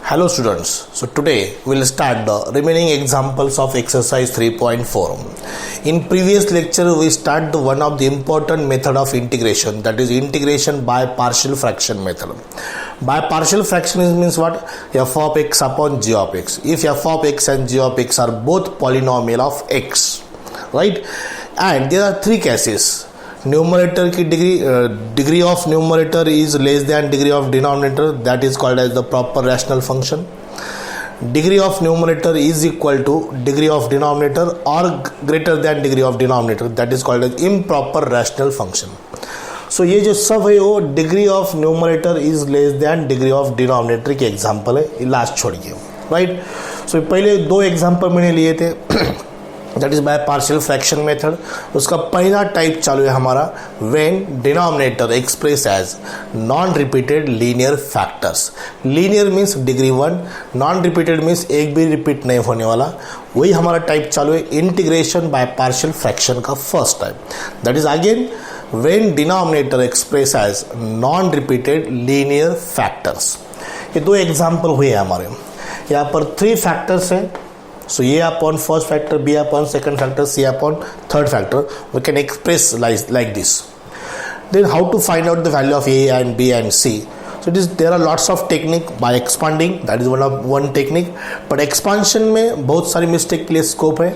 Hello students, so today we will start the remaining examples of exercise 3.4. In previous lecture we start the one of the important method of integration, that is integration by partial fraction method. By partial fraction means what? F of x upon g of x. If f of x and g of x are both polynomial of x, right? And there are three cases. Numerator की degree of numerator is less than degree of denominator, that is called as the proper rational function. Degree of numerator is equal to degree of denominator or greater than degree of denominator, that is called as improper rational function. So ये जो सब है वो degree of numerator is less than degree of denominator के example है, last छोड़िए, right? So पहले दो example मैंने लिए थे that is by partial fraction method. उसका पहला टाइप चालू है हमारा when denominator express as non repeated linear factors. Linear means degree 1, non repeated means एक भी रिपीट नहीं होने वाला. वही हमारा टाइप चालू है इंटीग्रेशन बाय पार्शियल फ्रैक्शन का first type, that is again when denominator express as non repeated linear factors. ये दो एग्जाम्पल हुए हैं हमारे. यहाँ पर 3 फैक्टर्स हैं. So A upon first factor, B upon second factor, C upon third factor. We can express like this. Then how to find out the value of A and B and C? So there are lots of technique by expanding. That is one technique. But expansion में बहुत सारी mistake के लिए scope है.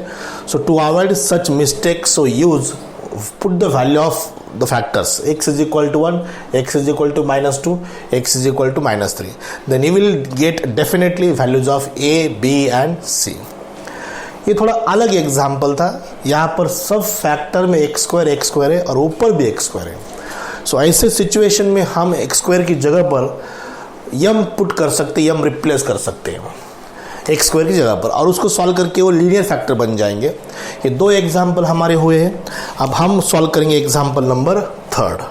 So to avoid such mistakes, so put the value of the factors. X is equal to 1, x is equal to -2, x is equal to -3. Then you will get definitely values of A, B and C. ये थोड़ा अलग example था. यहाँ पर सब factor में x square है और ऊपर भी एक्स स्क्वायर है. सो ऐसे सिचुएशन में हम एक्स स्क्वायर की जगह पर यम पुट कर सकते हैं, यम रिप्लेस कर सकते हैं एक्स स्क्वायर की जगह पर, और उसको सॉल्व करके वो लीनियर फैक्टर बन जाएंगे. ये दो एग्जाम्पल हमारे हुए हैं. अब हम सॉल्व करेंगे एग्जाम्पल नंबर 3.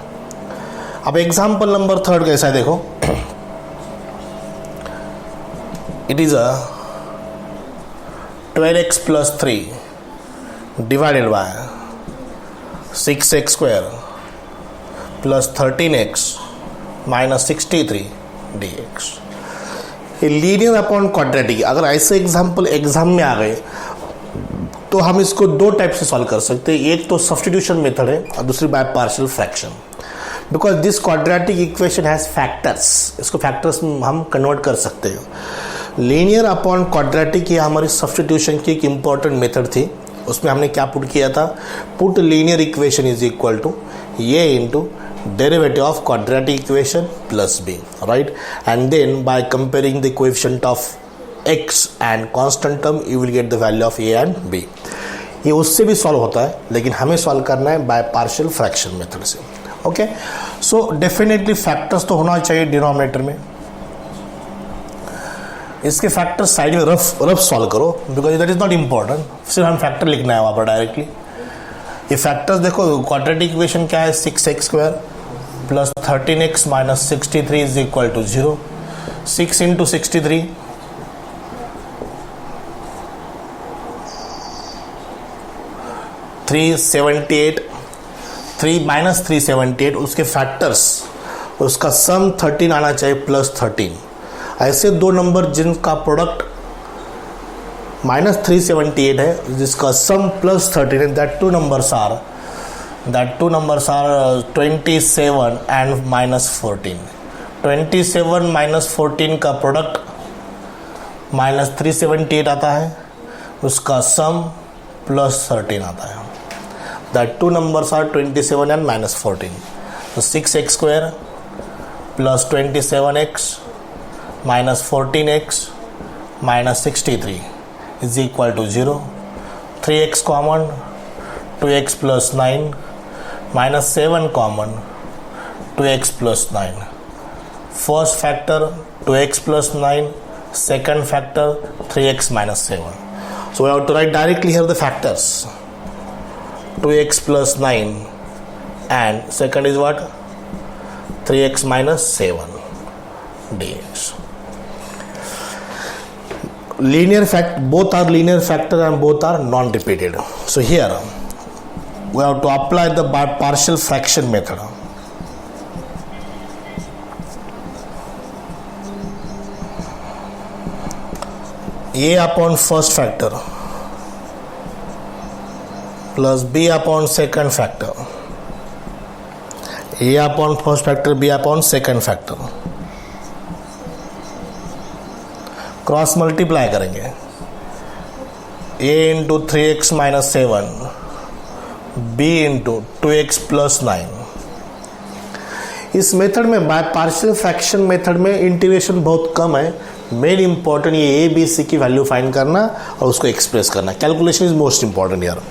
अब एग्जाम्पल नंबर 3 कैसा है देखो. It is a 12x plus 3 divided by 6x square plus 13x minus 63 dx. ये लीनियर अपॉन क्वाड्रेटिक. अगर ऐसे एग्जाम्पल एग्जाम में आ गए तो हम इसको दो टाइप से सॉल्व कर सकते हैं. एक तो सब्स्टिट्यूशन मेथड है और दूसरी bye partial fraction. Because this quadratic equation has factors. इसको फैक्टर्स में हम कन्वर्ट कर सकते हैं. लीनियर अपॉन क्वाड्रेटिक ये हमारी सब्स्टिट्यूशन की एक इंपॉर्टेंट मेथड थी. उसमें हमने क्या पुट किया था, put linear equation is equal to A into derivative of quadratic equation plus B, right. And then by comparing the coefficient of X and constant term you will get the value of A and B. ये उससे भी solve होता है, लेकिन हमें solve करना है by partial fraction method से. ओके, सो डेफिनेटली फैक्टर्स तो होना चाहिए डिनोमिनेटर में. इसके फैक्टर साइड में रफ सॉल्व करो, because that is not important. सिर्फ हम फैक्टर लिखना है वहाँ पर डायरेक्टली. ये फैक्टर्स देखो, क्वाड्रेटिक इक्वेशन क्या है, 6x square plus 13x minus 63 is equal to 0. 6 into 63 378, 3 minus 378. उसके फैक्टर्स, उसका सम 13 आना चाहिए प्लस 13. ऐसे दो नंबर जिनका प्रोडक्ट -378 है, जिसका सम प्लस 13 है, that two numbers are 27 and -14. 27 minus 14 का प्रोडक्ट -378 आता है, उसका सम प्लस 13 आता है. That two numbers are 27 and -14. तो 6x square plus 27x minus 14x minus 63 is equal to 0. 3x common, 2x plus 9 minus 7 common, 2x plus 9. First factor 2x plus 9, second factor 3x minus 7. So we have to write directly here the factors. 2x plus 9 and second is what? 3x minus 7 dx. Linear fact, both are linear factor and both are non-repeated. So here we have to apply the partial fraction method. A upon first factor plus B upon second factor, A upon first factor B upon second factor, cross multiply करेंगे a into 3x minus 7 b into 2x plus 9। इस method में by partial fraction method में integration बहुत कम है। Main important ये A B C की value find करना और उसको एक्सप्रेस करना। कैलकुलेशन इज मोस्ट इंपॉर्टेंट यार।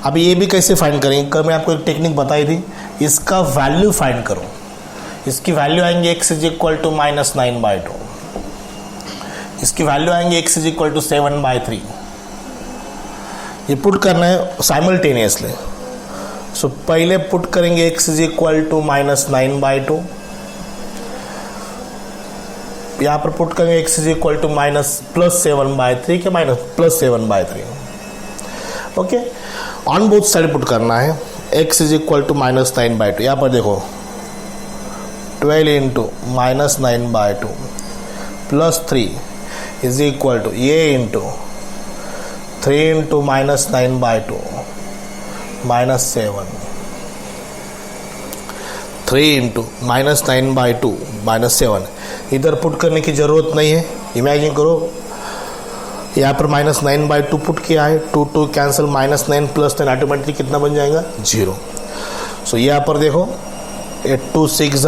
अभी ये भी कैसे फाइंड करेंगे, कल मैं आपको एक टेक्निक बताई थी, इसका वैल्यू फाइंड करो। इसकी वैल्यू आएंगे x इज इक्वल टू -9/2, इसकी वैल्यू आएंगे x इज इक्वल टू 7/3। ये पुट करना है साइमल्टेनियसली। सो पहले पुट करेंगे x इज इक्वल टू -9/2, यहाँ पर पुट करेंगे x इज इक्वल टू +7/3 के +7/3। Okay, on both side put करना है। x इज इक्वल टू -9/2, यहाँ पर देखो 12 into -9/2 plus 3 is equal to a into 3 into -9/2 -7, 3 into -9/2 -7। इधर पुट करने की ज़रूरत नहीं है, इमेजिन करो यहाँ पर -9/2 पुट किया है, 2 कैंसिल, -9 प्लस 10 ऑटोमेटिकली कितना बन जाएगा 0। सो यहाँ पर देखो 8 2 6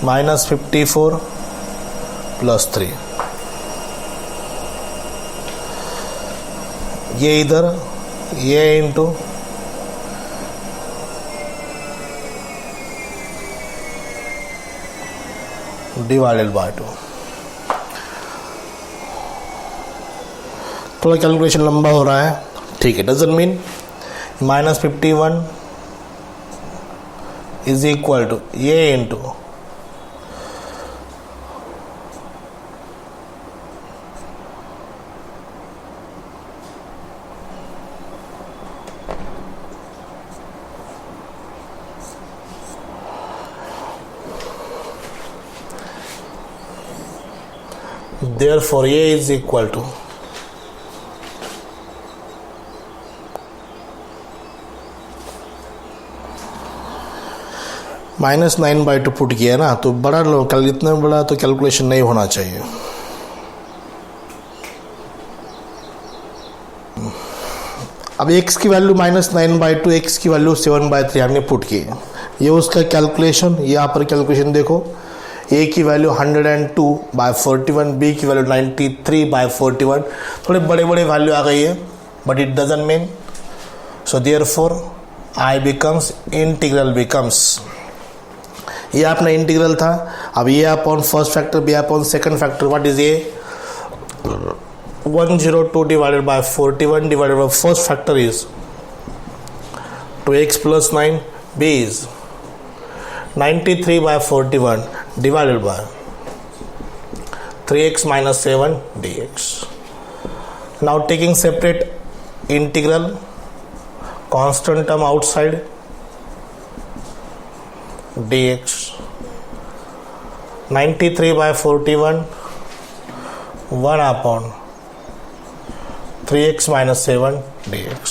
-54 प्लस 3, ये इधर ये इंटू डिवाइडेड बाय 2। थोड़ा कैलकुलेशन लंबा हो रहा है, ठीक है, doesn't mean -51 is equal to ये into therefore a is equal to -9/2 put किया ना, तो बड़ा लो, इतना बड़ा तो कैलकुलेशन नहीं होना चाहिए। अब x की वैल्यू -9/2, x की वैल्यू 7/3 हमने पुट की, ये उसका कैलकुलेशन। यहाँ पर कैलकुलेशन देखो, a की वैल्यू 102/41, b की वैल्यू 93/41। थोड़े बड़े बड़े वैल्यू आ गई है, but it doesn't mean. So therefore i becomes integral becomes, ये अपना इंटीग्रल था। अब ये upon first factor B upon second factor, what is ये 102 divided by 41 divided by first factor is 2x plus 9, b is 93/41 divided by 3x minus 7 dx. Now taking separate integral, constant term outside, dx 93/41 1 upon 3x minus 7 dx.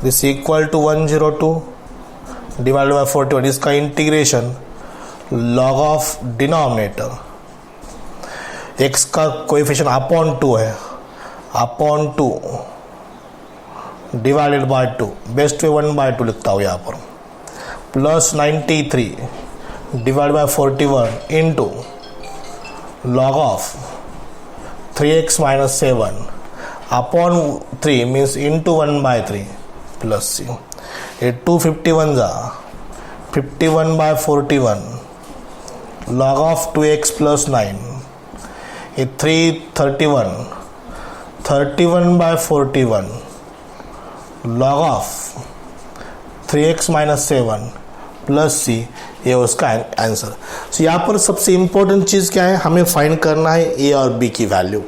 This equal to 102 divide by 41। इसका integration log of denominator, x का coefficient upon 2 है, upon 2 divided bye 2, best way 1/2 लिखता हूँ यहाँ पर, plus 93 divide by 41 into log of 3x minus 7 upon 3 means into 1/3 plus c। ये 251 जा 51/41 log of 2x plus 9, ये 331 31/41 log of 3x minus 7 plus c, ये उसका आंसर। सो यहाँ पर सबसे इम्पोर्टेंट चीज़ क्या है, हमें फाइंड करना है a और b की वैल्यू।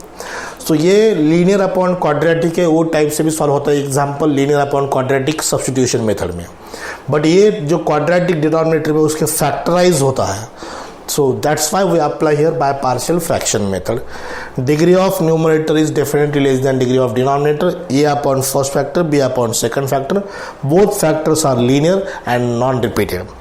तो ये लीनियर अपॉन क्वाड्रेटिक है, वो टाइप से भी सॉल्व होता है, example linear upon quadratic substitution method में। बट ये जो क्वाड्रेटिक डिनोमिनेटर में उसके फैक्टराइज होता है, So that's why we apply here by partial fraction method. Degree of numerator is definitely less than degree of denominator. A upon first factor, B upon second factor. Both factors are linear and non-repeated.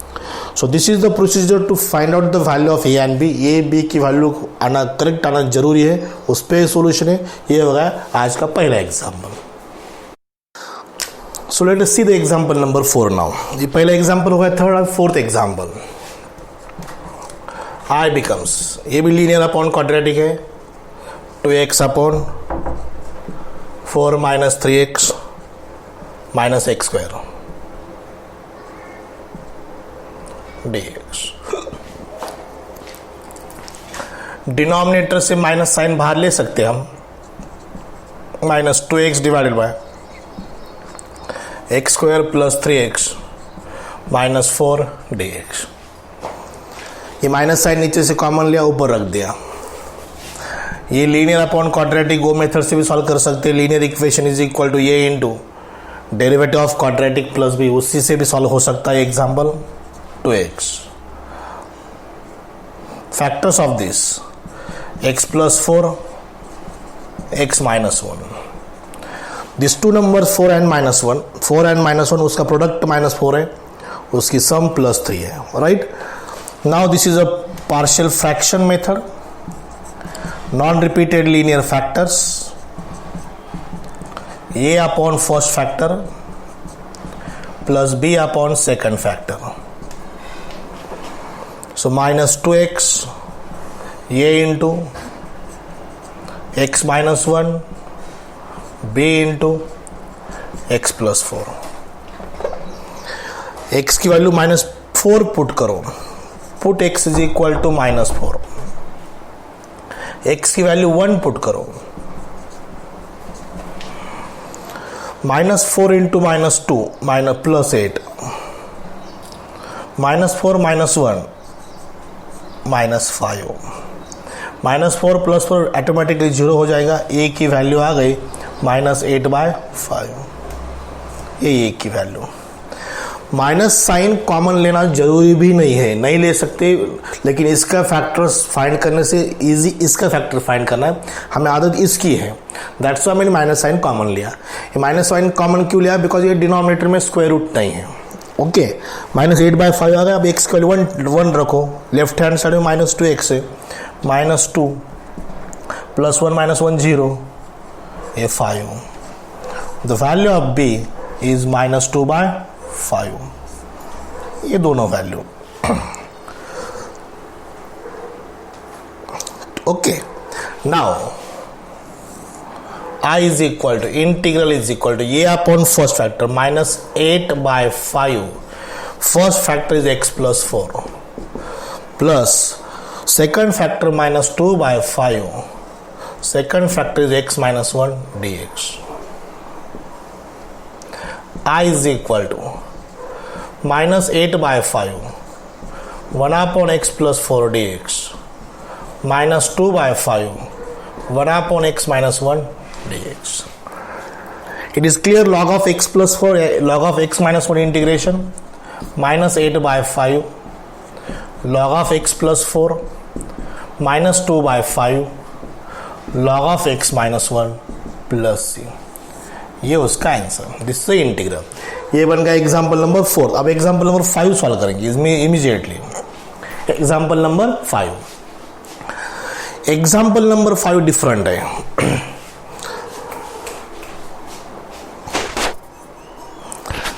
So this is the procedure to find out the value of A and B. A B की value आना correct आना जरूरी है, उस पर solution है. ये होगा आज का पहला example. So let us see the example number 4 now. ये पहला एग्जाम्पल होगा. थर्ड और फोर्थ एग्जाम्पल. I becomes, ये भी लीनियर अपॉन क्वाड्रेटिक है, 2x upon 4 minus 3x minus X square dx. Denominator से माइनस साइन बाहर ले सकते हैं हम. Minus 2x divided by x square plus 3x minus 4 dx. ये माइनस साइन नीचे से कॉमन लिया, ऊपर रख दिया. ये लीनियर अपॉन क्वाड्रेटिक वो मेथड से भी सॉल्व कर सकते हैं. Linear equation is equal to A into derivative of quadratic plus B, उसी से भी सॉल्व हो सकता है. Example 2x. Factors of this x plus 4 x minus 1. This two number 4 and minus 1. 4 and minus 1 उसका प्रोडक्ट माइनस 4 है, उसकी सम plus 3 है. Right. Now this is a partial fraction method. Non-repeated linear factors. A upon first factor plus B upon second factor. So minus 2x A into x minus 1 B into x plus 4. x की value minus 4 put करो. Put x is equal to minus 4. x की value 1 put करो. Minus 4 into minus 2 minus plus 8. Minus 4 minus 1 minus 5. Minus 4 plus 4 automatically 0 हो जाएगा. a की value आ गई minus 8/5. ये a की वैल्यू. माइनस साइन कॉमन लेना जरूरी भी नहीं है, नहीं ले सकते, लेकिन इसका फैक्टर्स फाइंड करने से इजी इसका फैक्टर फाइंड करना है. हमें आदत इसकी है, दैट्स व्हाई मैंने माइनस साइन कॉमन लिया. ये माइनस साइन कॉमन क्यों लिया? बिकॉज ये डिनोमिनेटर में स्क्वायर रूट नहीं है. ओके. माइनस 8/5 आ गया. अब एक्स का 1 रखो. लेफ्ट हैंड साइड में माइनस 2x है. Minus 2 plus 1 minus 1 0. ये 5. The value of b is minus 2/5. ये दोनों वैल्यू. Okay. Now I is equal to integral is equal to a upon first factor minus 8/5. First factor is x plus 4 plus second factor minus 2/5. Second factor is x minus 1 dx. I is equal to minus 8/5 1 upon x plus 4 dx minus 2/5 1 upon x minus 1 dx. It is clear log of x plus 4 log of x minus 1 integration minus 8/5 log of x plus 4 minus 2/5 log of x minus 1 plus c. ये उसका answer. This is integral. ये बन गया example number 4. अब example number 5 solve करेंगे इसमें immediately. Example number 5. Example number 5 different है.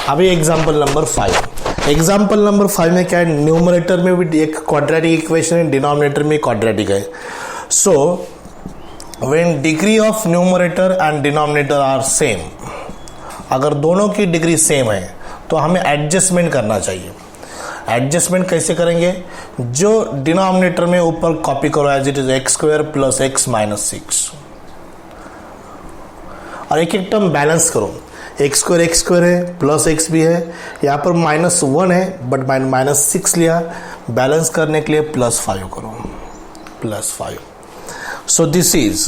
अभी एग्जाम्पल नंबर 5. एग्जाम्पल नंबर 5 में क्या है? न्यूमरेटर में भी एक क्वाड्रेटिक इक्वेशन है, डिनोमिनेटर में क्वाड्रेटिक है. So when degree of numerator and denominator are same, अगर दोनों की डिग्री सेम है तो हमें एडजस्टमेंट करना चाहिए. एडजस्टमेंट कैसे करेंगे? जो डिनोमिनेटर में ऊपर कॉपी करो as it is X square plus x minus 6 और एक एक टर्म बैलेंस करो. एक्स स्क्वायर है प्लस एक्स भी है, यहाँ पर माइनस 1 है बट माइनस 6 लिया. बैलेंस करने के लिए प्लस 5 करो. Plus 5. So this is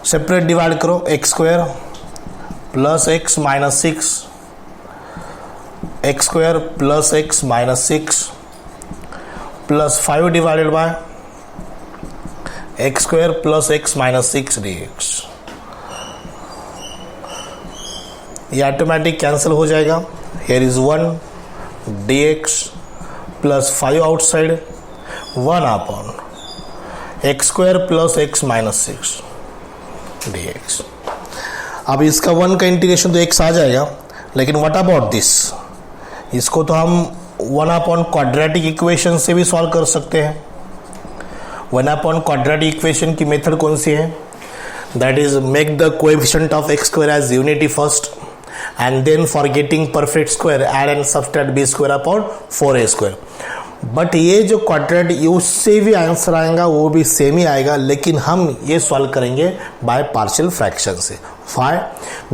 separate divide करो. X square plus x minus 6 x square plus x minus 6 plus 5 divided by x square plus x minus 6 dx। ये ऑटोमेटिक कैंसिल हो जाएगा। Here is 1 dx plus 5 outside 1 upon x square plus x minus 6 dx। अब इसका 1 का integration तो x आ जाएगा, लेकिन what about this, इसको तो हम 1 अपॉन क्वाड्रेटिक इक्वेशन से भी सॉल्व कर सकते हैं। 1 अपॉन क्वाड्रेटिक इक्वेशन की मेथड कौन सी है? That is make the coefficient of X square as unity first and then for getting perfect square add and subtract B square upon 4a square. But ये जो quadratic उससे भी answer आएगा, वो भी सेम ही आएगा, लेकिन हम ये सॉल्व करेंगे बाय पार्शियल फ्रैक्शन से। Why?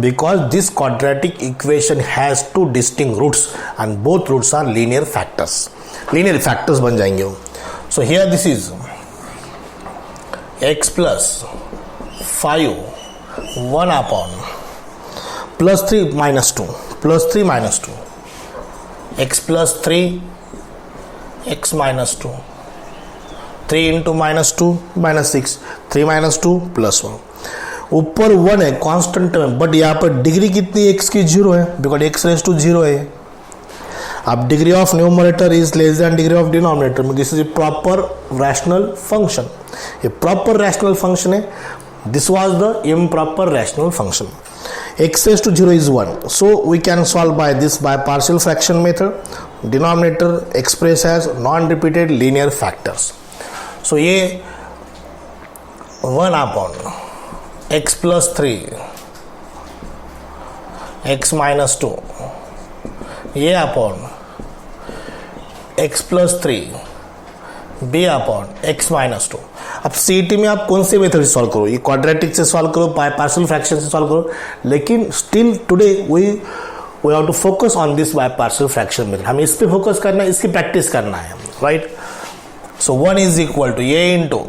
Because this quadratic equation has two distinct roots and both roots are linear factors. Linear factors बन जाएंगे वो। So here this is x plus 5 1 upon plus 3 minus 2 plus 3 minus 2 x plus 3 x minus 2 3 into minus 2 minus 6 3 minus 2 plus 1। ऊपर 1 है, constant है, but यहाँ पर degree कितनी x की 0 है, बिकॉज x रेज टू 0 है। अब degree of numerator is less than degree of denominator, this is a proper rational function. ये प्रॉपर रैशनल फंक्शन है, this was the improper rational function. x raise to 0 is 1, so we can solve by this by partial fraction method. Denominator express as non repeated linear factors. So ये 1 upon x plus 3 x minus 2 ये upon x plus 3 b upon x minus 2। अब सीटी में आप कौन से method से solve करो, ये क्वाड्रेटिक से सॉल्व करो, पार्शियल फ्रैक्शन से सॉल्व करो, लेकिन still today we have to focus on this by partial fraction method. हमें इस पे फोकस करना है, इसकी प्रैक्टिस करना है, right. So 1 is equal to a into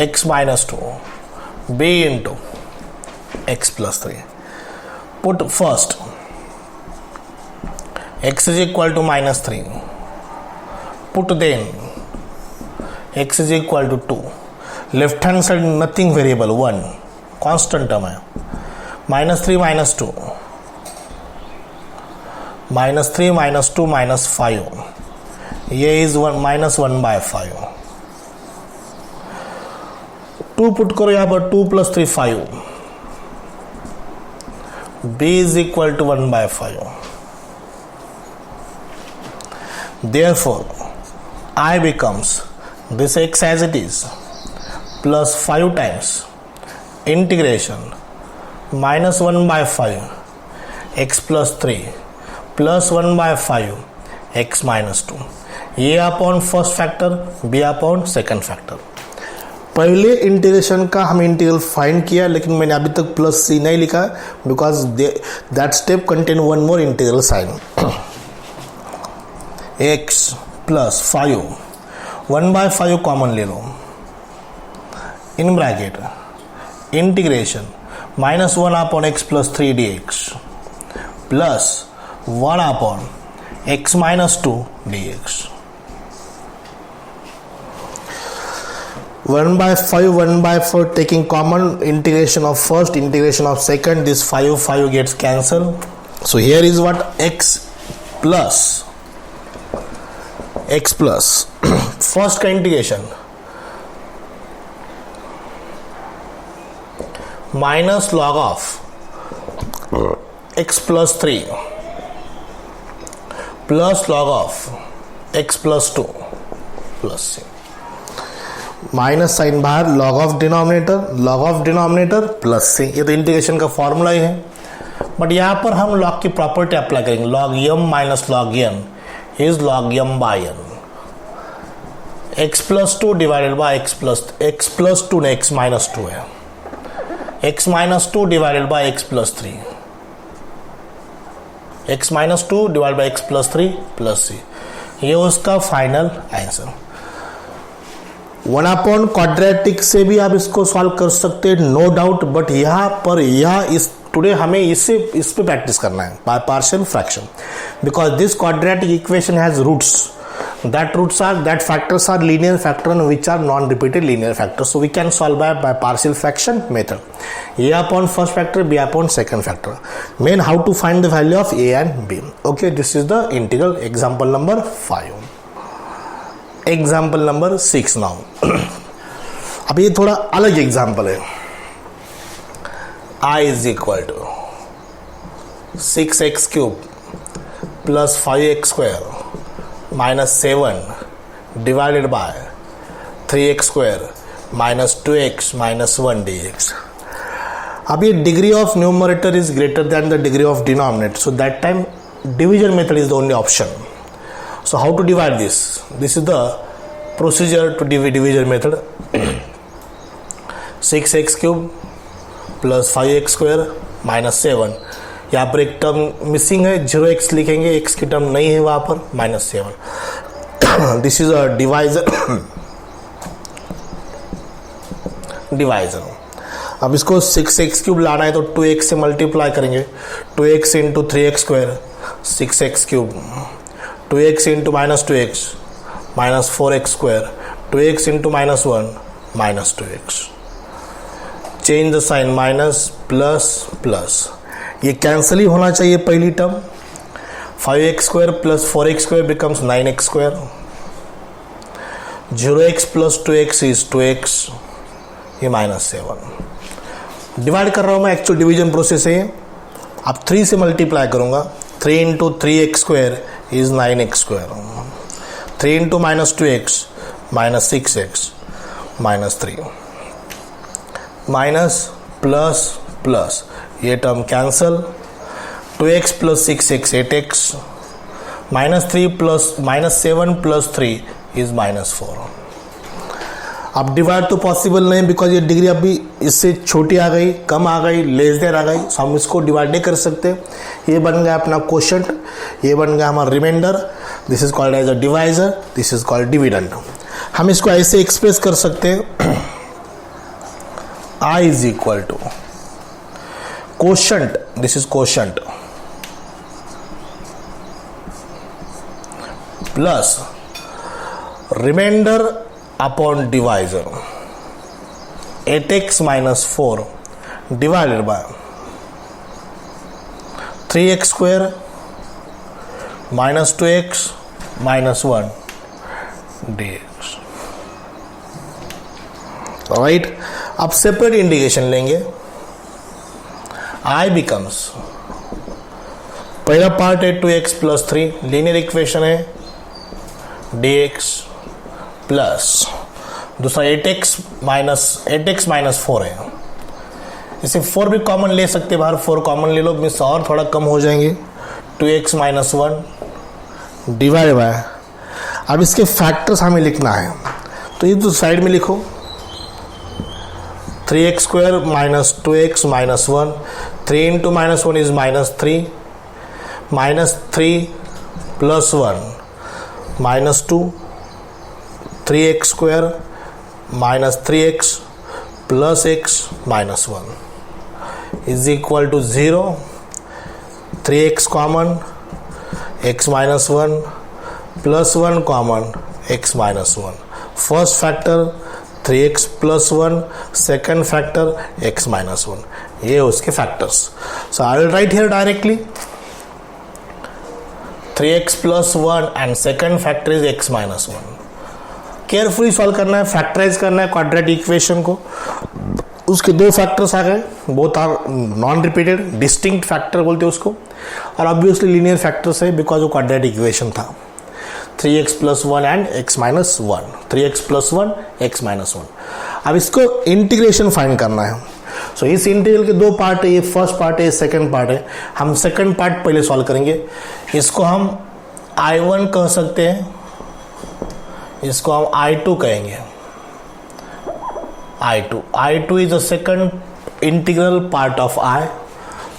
x minus 2 b into x plus 3. Put first x is equal to minus 3. Put then x is equal to 2. Left hand side nothing variable, 1 constant term है। minus 3 minus 2 minus 3 minus 2 minus 5 ये is 1 minus 1 by 5। 2 put करो यहाँ पर, 2 plus 3 5, b is equal to 1 by 5। Therefore I becomes this x as it is plus 5 times integration minus 1 by 5 x plus 3 plus 1 by 5 x minus 2। ये upon first factor, b upon second factor. पहले integration का हम integral find किया, लेकिन मैंने अभी तक plus C नहीं लिखा, because that step contain one more integral sign. x plus 5 1 by 5 common ले लो, in bracket integration minus 1 upon x plus 3 dx plus 1 upon x minus 2 dx। 1 by 5 1 by 4 taking common, integration of first, integration of second, this 5 gets cancelled. So here is what x plus first का integration minus log of x plus 3 plus log of x plus 2 plus c, minus sign बाहर, log of denominator plus से। ये तो integration का formula ही है, but यहाँ पर हम लॉग की प्रॉपर्टी अप्लाई करेंगे। Log m minus log n is log m by n। x plus 2 divided by x plus 2 ने x माइनस 2 है, x minus 2 divided by x plus 3, x minus 2 divided by x plus 3 plus c। ये उसका final answer. 1 upon quadratic से भी आप इसको solve कर सकते हैं, नो डाउट, बट यहाँ पर इस टुडे हमें इस पे प्रैक्टिस करना है, by partial fraction, because this quadratic equation has roots, that factors are linear factor and which are non-repeated linear factors, so we can solve by partial fraction method. A upon first factor, B upon second factor. Main, how to find the value of A and B. Okay, this is the integral. Example number 5. Example number 6 now. अब ये थोड़ा अलग example है. I is equal to 6x cube plus 5x square minus 7 divided by 3x square minus 2x minus 1 dx. अब ये degree of numerator is greater than the degree of denominator, so that time division method is the only option. So how to divide this? This is the procedure to division method. 6x cube plus 5x square minus 7. यहाँ पर एक term missing है, 0x लिखेंगे, x की term नहीं है वहाँ पर, minus 7. This is a divisor. अब इसको 6x क्यूब लाना है तो 2x से मल्टीप्लाई करेंगे. 2x into 3x square 6x cube, 2x into minus 2x minus 4x square, 2x into minus 1 minus 2x. Change the sign, minus plus plus, ये cancel ही होना चाहिए पहली term. 5x square plus 4x square becomes 9x square. 0x plus 2x is 2x, ये minus 7. Divide कर रहा हूं मैं, एक्चुअल डिवीजन प्रोसेस है. अब 3 से मल्टीप्लाई करूंगा. 3 into 3x square is 9x square. 3 into minus 2x minus 6x minus 3. Minus plus plus, ये term cancel. 2x plus 6x 8x, minus 3 plus minus 7 plus 3 is minus 4. अब divide तो possible नहीं, because ये degree अभी इससे छोटी आ गई, कम आ गई, लेस देन आ गई, सो हम इसको डिवाइड नहीं कर सकते. ये बन गया अपना क्वोशंट, ये बन गया हमारा reminder. This is called as a divisor, this is called dividend. हम इसको ऐसे एक्सप्रेस कर सकते हैं. I is equal to quotient, this is quotient, plus remainder upon divisor 8x minus 4 divided by 3x square minus 2x minus 1 dx. Alright, अब separate integration लेंगे. I becomes, पहला part है 2x प्लस 3, लीनियर इक्वेशन है, dx plus दूसरा 8x minus 4 है. इसे 4 भी common ले सकते हैं बाहर, 4 कॉमन ले लो, मिस और थोड़ा कम हो जाएंगे. 2x माइनस 1 डिवाइड बाय, अब इसके फैक्टर्स हमें लिखना है, तो ये तो साइड में लिखो. 3x square minus 2x minus 1, 3 into minus 1 is minus 3, minus 3 plus 1 minus 2, 3x square minus 3x plus x minus 1 is equal to 0. 3x common, x minus 1 plus 1 common, x minus 1. First factor 3x plus 1, second factor x minus 1, ये उसके factors. So I will write here directly 3x plus 1 and second factor is x minus 1. Carefully solve करना है, factorise करना है quadratic equation को. उसके दो factors आ गए, both are non repeated, distinct factor बोलते हैं उसको, और ऑब्वियसली लीनियर फैक्टर्स है बिकॉज वो क्वाड्रेटिक इक्वेशन था. 3x plus 1 and x minus 1, 3x plus 1 x minus 1. अब इसको इंटीग्रेशन फाइंड करना है. सो इस इंटीग्रल के दो पार्ट है, ये फर्स्ट पार्ट है, ये सेकंड पार्ट है. हम सेकंड पार्ट पहले सॉल्व करेंगे. इसको हम I1 कह सकते हैं, इसको हम I2 कहेंगे. I2 is the second integral part of I.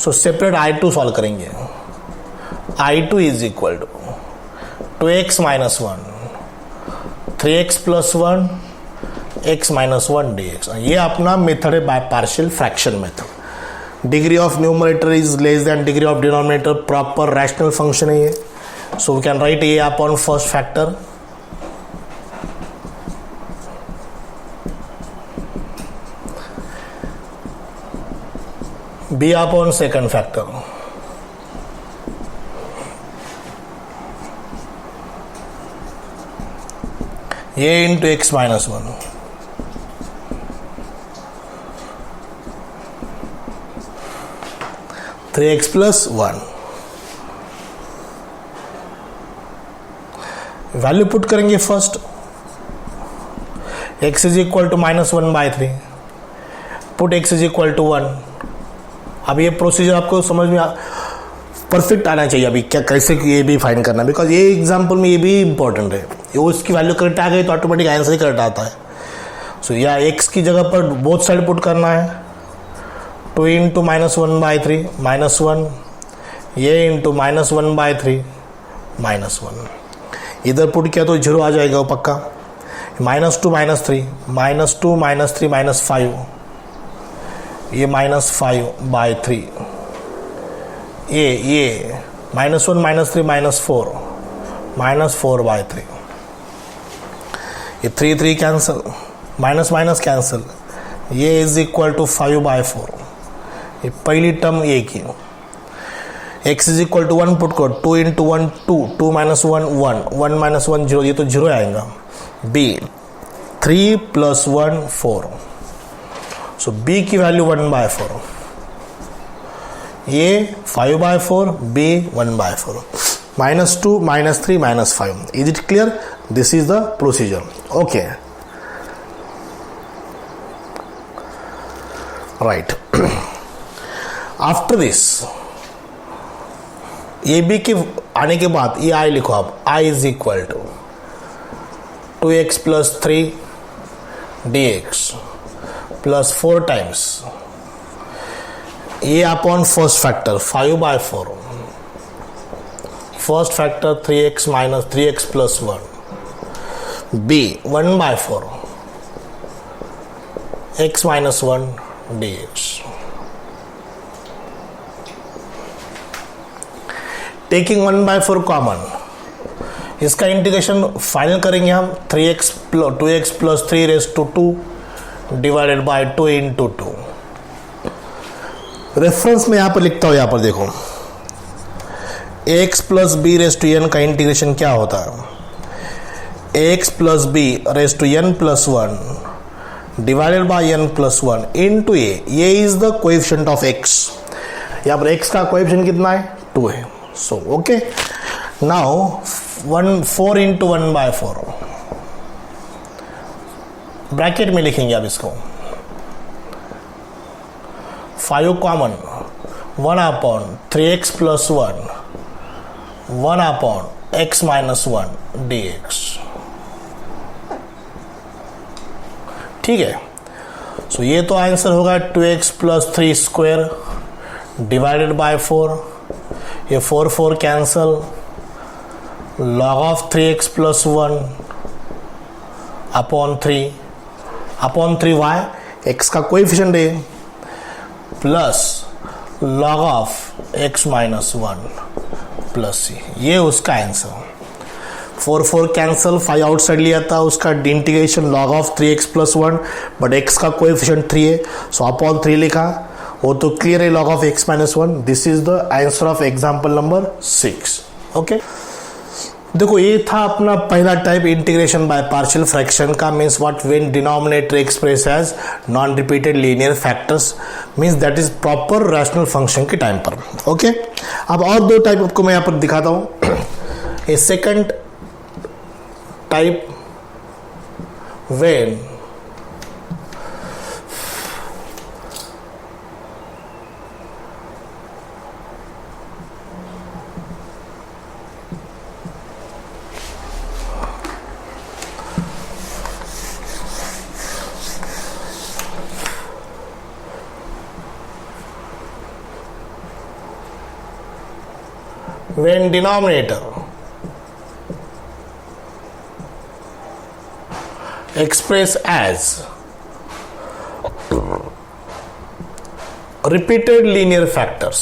So separate I2 solve करेंगे. I2 is equal to 2x minus 1, 3x plus 1, x minus 1 dx. ये अपना मेथड है by partial fraction method. Degree of numerator is less than degree of denominator, proper rational function है ये. So we can write a upon first factor, b upon second factor, a into x minus 1, three x plus 1. Value put करेंगे first, x is equal to -1/3, put x is equal to 1. अब ये procedure आपको समझ में perfect आना चाहिए. अभी क्या कैसे ये भी फाइंड करना, बिकॉज ये एग्जांपल में ये भी इंपॉर्टेंट है. ये उसकी वैल्यू करेक्ट आ गई तो ऑटोमेटिक आंसर ही करेक्ट आता है. सो या x की जगह पर बोथ साइड पुट करना है, 2 इंटू -1/3 -1, ये इंटू -1/3 -1. इधर पुट किया तो 0 आ जाएगा वो पक्का. -2 -3 -2 -3 -5, ये -5/3, ये -1 -3 -4 -4/3, ये 3 कैंसिल, माइनस माइनस कैंसिल, ये इज इक्वल टू 5/4. ये पहली टर्म ये की. x is equal to 1 put करो, 2 इंटू 1 2, 2 -1 1, 1 -1 0, ये तो 0 आएगा. b 3 + 1 4. सो b की वैल्यू 1/4, ये 5/4, b 1/4, -2 -3 -5. Is it clear? This is the procedure. Okay. Right. After this, ये b के आने के बाद ये i लिखो आप. i is equal to 2x + 3 dx plus 4 times a upon first factor 5/4, first factor 3x - 3x + 1, b 1/4 x - 1 dx. Taking 1/4 common, इसका integration final करेंगे हम. 2x + 3 divided by 2 into 2. Reference में यहां पर लिखता हूं, यहां पर देखो ax + b n का इंटीग्रेशन क्या होता है. ax + b n + 1 divided by n + 1 into ये is the coefficient of x. यहां पर x का कोएफिशिएंट कितना है, 2 है. So okay, now 4 into 1/4 bracket में लिखेंगे आप इसको. 5 कॉमन, 1/3x + 1 1/x - 1 dx. ठीक है. सो ये तो आंसर होगा 2x + 3 स्क्वायर डिवाइडेड बाय 4. ये 4 cancel, log of 3x + 1 upon 3 y, x का कोएफिशिएंट है, plus log of x - 1 plus c. ये उसका आंसर. 4 कैंसल, 5 आउटसाइड लिया था, उसका integration log of 3x + 1, but x का कोएफिशिएंट 3 है, सो अपॉन 3 लिखा. वो तो क्लियर है, log of x - 1. This is the answer of example number 6. Okay, देखो ये था अपना पहला type, integration by partial fraction का. Means what, when denominator express as non repeated linear factors, means that is proper rational function के time पर. Okay, अब और 2 टाइप आपको मैं यहाँ पर दिखाता हूँ. A second type, when denominator express as repeated linear factors.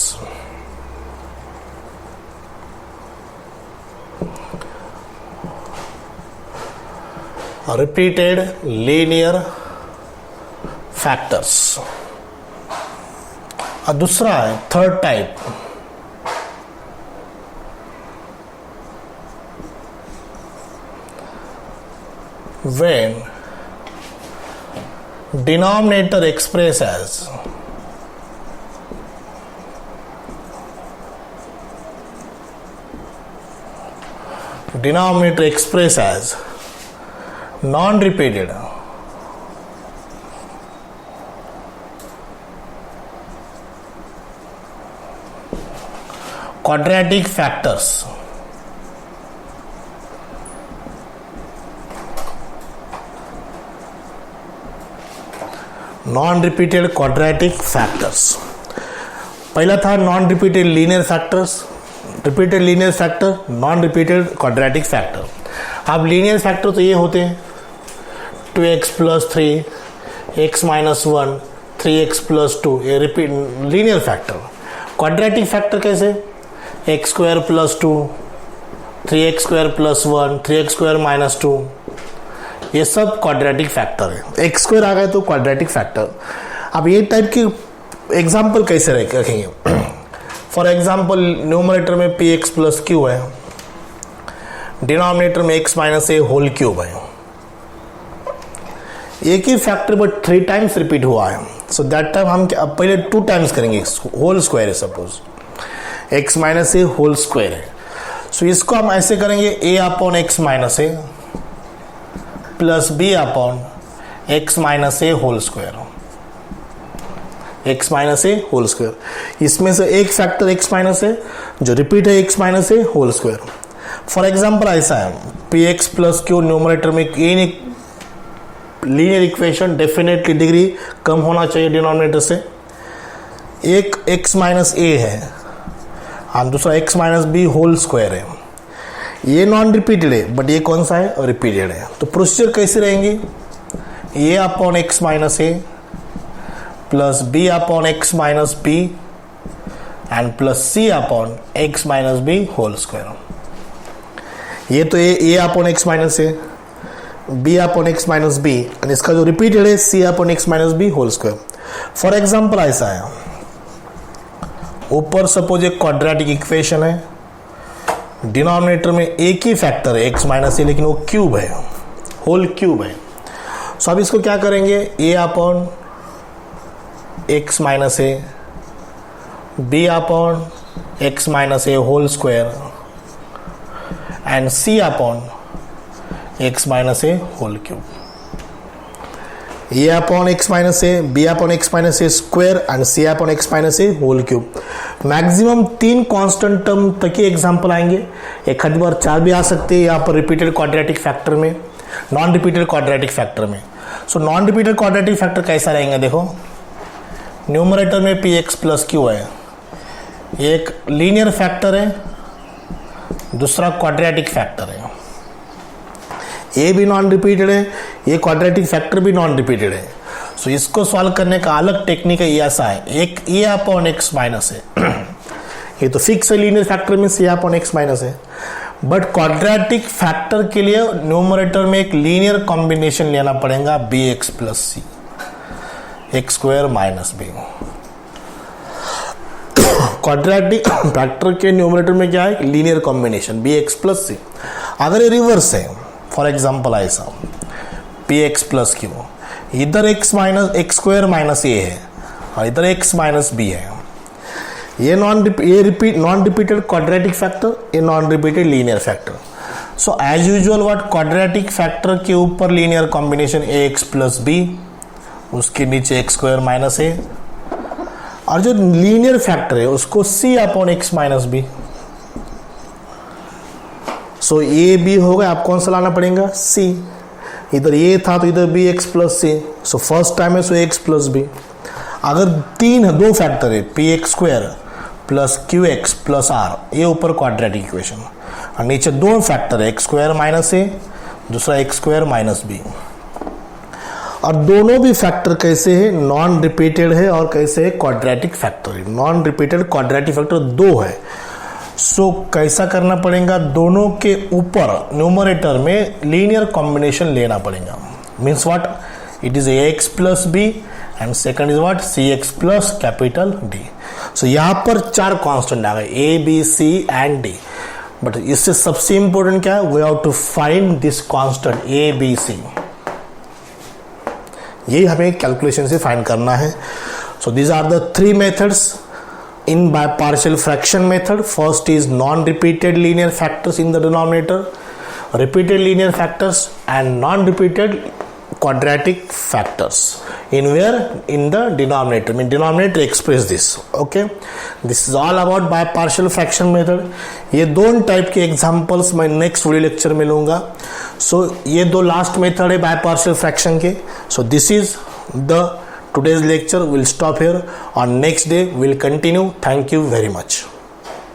Repeated linear factors. और दूसरा है third type, when denominator express as non-repeated quadratic factors. Non repeated quadratic factors. पहला था non repeated linear factors, repeated linear factor, non repeated quadratic factor. अब linear factor तो ये होते हैं 2x + 3, x - 1, 3x + 2, ये repeat linear factor. Quadratic factor कैसे? x² + 2, 3x² + 1, 3x² - 2, ये सब क्वाड्रेटिक फैक्टर है. x² आ गए तो क्वाड्रेटिक फैक्टर. अब ये टाइप की एग्जाम्पल कैसे रखेंगे? फॉर एग्जाम्पल न्यूमरेटर में px + q है, डिनोमिनेटर में x - a होल क्यूब है. एक ही फैक्टर बट 3 टाइम्स रिपीट हुआ है. सो दैट टाइम हम पहले 2 टाइम्स करेंगे. होल स्क्वायर है, suppose x - a whole square है. सो इसको हम ऐसे करेंगे a/x - a plus b/x - a whole square. x - a whole square. इसमें से एक फैक्टर x - a जो रिपीट है x - a whole square. For example ऐसा है px + q न्यूमरेटर में एक लीनियर इक्वेशन, डेफिनेटली डिग्री कम होना चाहिए डिनोमिनेटर से. एक x - a है और दूसरा x - b होल स्क्वायर है. ये नॉन रिपीटेड है बट ये कौन सा है? रिपीटेड है. तो प्रोसीजर कैसे रहेंगे? a/x - a plus b/x - b and plus c/x - b whole square. ये तो a/x - a, b/x - b and इसका जो रिपीटेड है c/x - b whole square. For example ऐसा है, ऊपर सपोज एक क्वाड्रेटिक इक्वेशन है, डिनोमिनेटर में एक ही फैक्टर है x - a लेकिन वो क्यूब है, होल क्यूब है. सो अब इसको क्या करेंगे? a/x - a, b/x - a whole square and c/x - a whole cube. a/x - a, b/x - a square and c/x - a whole cube. Maximum 3 constant term तक ही एग्जांपल आएंगे. एक आधी बार 4 भी आ सकते हैं यहाँ पर रिपीटेड क्वाड्रेटिक फैक्टर में, नॉन रिपीटेड क्वाड्रेटिक फैक्टर में. So non repeated quadratic factor कैसा रहेंगे? देखो न्यूमरेटर में px + q है, एक लीनियर फैक्टर है, दूसरा क्वाड्रेटिक फैक्टर है. ये भी नॉन रिपीटेड है, ये क्वाड्रेटिक फैक्टर भी नॉन रिपीटेड है. सो इसको सॉल्व करने का अलग टेक्निक है. ये ऐसा है, एक a/x - a ये तो फिक्स है लीनियर फैक्टर में c/x - a, but quadratic factor के लिए न्यूमरेटर में एक लीनियर कॉम्बिनेशन लेना पड़ेगा bx + c, x² - b. Quadratic factor के न्यूमरेटर में क्या है? Linear combination bx + c. अगर ये रिवर्स है, फॉर एग्जाम्पल ऐसा px + q, इधर x² - a है और इधर x - b है. ये नॉन रिपीटेड क्वाड्रेटिक फैक्टर, ये non repeated linear factor. So as usual what, quadratic factor के ऊपर लीनियर कॉम्बिनेशन ax + b, उसके नीचे x² - a, और जो लीनियर फैक्टर है उसको c/x - b. So a b होगा, आप कौन सा लाना पड़ेगा? c. इधर a था तो इधर bx + c. So first time है सो x + b. अगर 2 फैक्टर है px² + qx + r, ये ऊपर क्वाड्रेटिक इक्वेशन, और नीचे 2 फैक्टर है x² - a, दूसरा x² - b. और दोनों भी फैक्टर कैसे है, नॉन रिपीटेड है और कैसे है, क्वाड्रेटिक फैक्टर है। नॉन रिपीटेड क्वाड्रेटिक फैक्टर 2 है। सो कैसा करना पड़ेगा, दोनों के ऊपर न्यूमरेटर में लीनियर कॉम्बिनेशन लेना पड़ेगा। Means what, it is ax plus b and second is what, cx plus capital D। सो यहां पर 4 कांस्टेंट आ गए, a b c and D। But इससे सबसे इंपॉर्टेंट क्या है, we have to find this constant a b c, ये हमें कैलकुलेशन से फाइंड करना है। So these are the 3 methods in by partial fraction method. First is non-repeated linear factors in the denominator, repeated linear factors and non-repeated quadratic factors in where, in the denominator. I mean denominator express this. Okay, this is all about by partial fraction method. ये 2 type के examples मैं next video lecture में लूंगा। सो ये 2 last method है by partial fraction के। सो this is the today's lecture. Will stop here. On next day we'll continue. Thank you very much.